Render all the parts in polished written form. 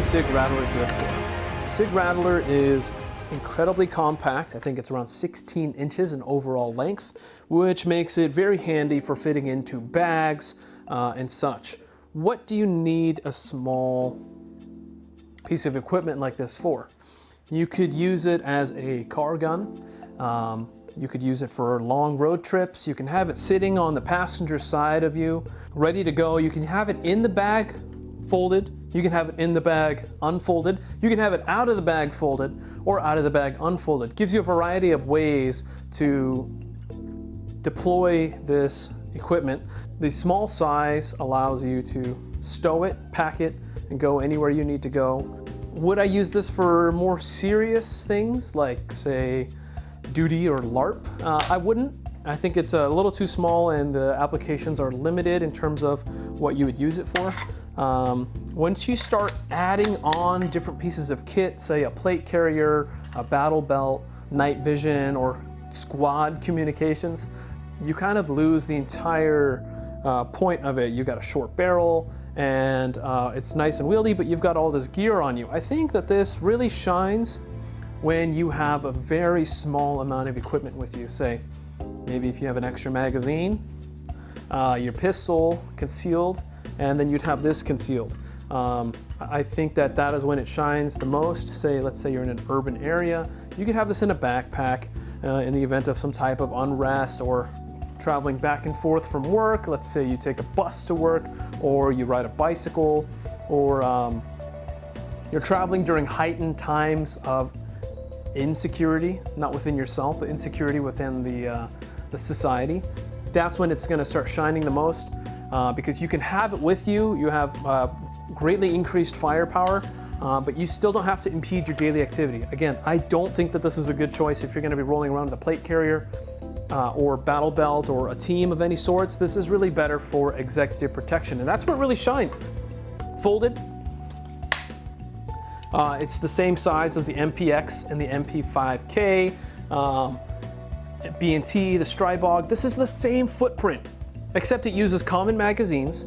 SIG Rattler good for? The SIG Rattler is incredibly compact. I think it's around 16 inches in overall length, which makes it very handy for fitting into bags and such. What do you need a small piece of equipment like this for? You could use it as a car gun. You could use it for long road trips. You can have it sitting on the passenger side of you, ready to go. You can have it in the bag folded. You can have it in the bag unfolded. You can have it out of the bag folded or out of the bag unfolded. Gives you a variety of ways to deploy this equipment. The small size allows you to stow it, pack it, and go anywhere you need to go. Would I use this for more serious things like, say, duty or LARP? I wouldn't. I think it's a little too small and the applications are limited in terms of what you would use it for. Once you start adding on different pieces of kit, say a plate carrier, a battle belt, night vision, or squad communications, you kind of lose the entire point of it. You got a short barrel and it's nice and wieldy, but you've got all this gear on you. I think that this really shines when you have a very small amount of equipment with you. Say, maybe if you have an extra magazine, your pistol concealed, and then you'd have this concealed. I think that that is when it shines the most. Say, let's say you're in an urban area, you could have this in a backpack in the event of some type of unrest or traveling back and forth from work. Let's say you take a bus to work or you ride a bicycle, or you're traveling during heightened times of insecurity, not within yourself, but insecurity within the society. That's when it's going to start shining the most. Because you can have it with you, you have greatly increased firepower, but you still don't have to impede your daily activity. Again, I don't think that this is a good choice if you're going to be rolling around with a plate carrier or battle belt or a team of any sorts. This is really better for executive protection, and that's where it really shines. Folded. It's the same size as the MPX and the MP5K, B&T, the Strybog. This is the same footprint, except it uses common magazines.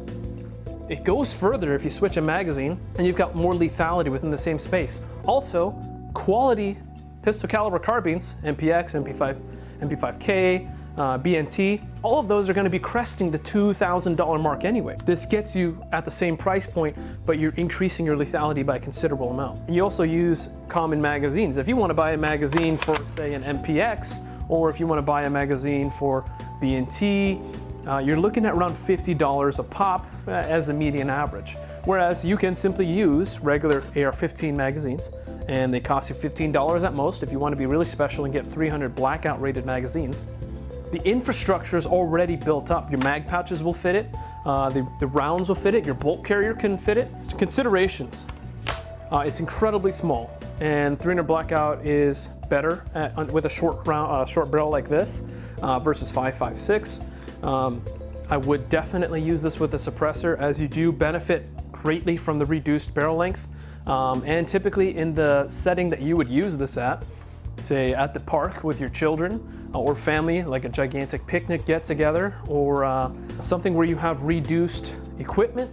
It goes further if you switch a magazine, and you've got more lethality within the same space. Also, quality pistol caliber carbines, MPX, MP5, MP5K, B&T, all of those are going to be cresting the $2,000 mark anyway. This gets you at the same price point, but you're increasing your lethality by a considerable amount. And you also use common magazines. If you want to buy a magazine for, say, an MPX, or if you want to buy a magazine for B&T, you're looking at around $50 a pop as the median average. Whereas you can simply use regular AR-15 magazines, and they cost you $15 at most if you want to be really special and get 300 Blackout rated magazines. The infrastructure is already built up. Your mag pouches will fit it, the rounds will fit it, your bolt carrier can fit it. So considerations, it's incredibly small, and 300 Blackout is better with a short barrel like this versus 5.56. I would definitely use this with a suppressor, as you do benefit greatly from the reduced barrel length. And typically in the setting that you would use this at, say at the park with your children or family, like a gigantic picnic get together, or something where you have reduced equipment,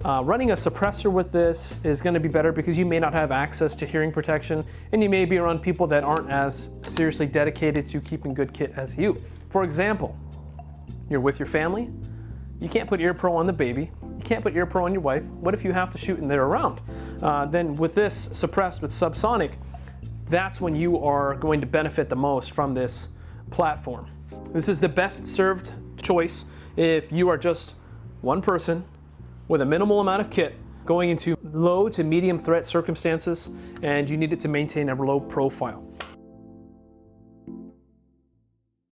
running a suppressor with this is going to be better because you may not have access to hearing protection, and you may be around people that aren't as seriously dedicated to keeping good kit as you. For example, you're with your family, you can't put ear pro on the baby, you can't put ear pro on your wife. What if you have to shoot and they're around? Then with this suppressed with subsonic, that's when you are going to benefit the most from this platform. This is the best served choice if you are just one person with a minimal amount of kit going into low to medium threat circumstances and you need it to maintain a low profile.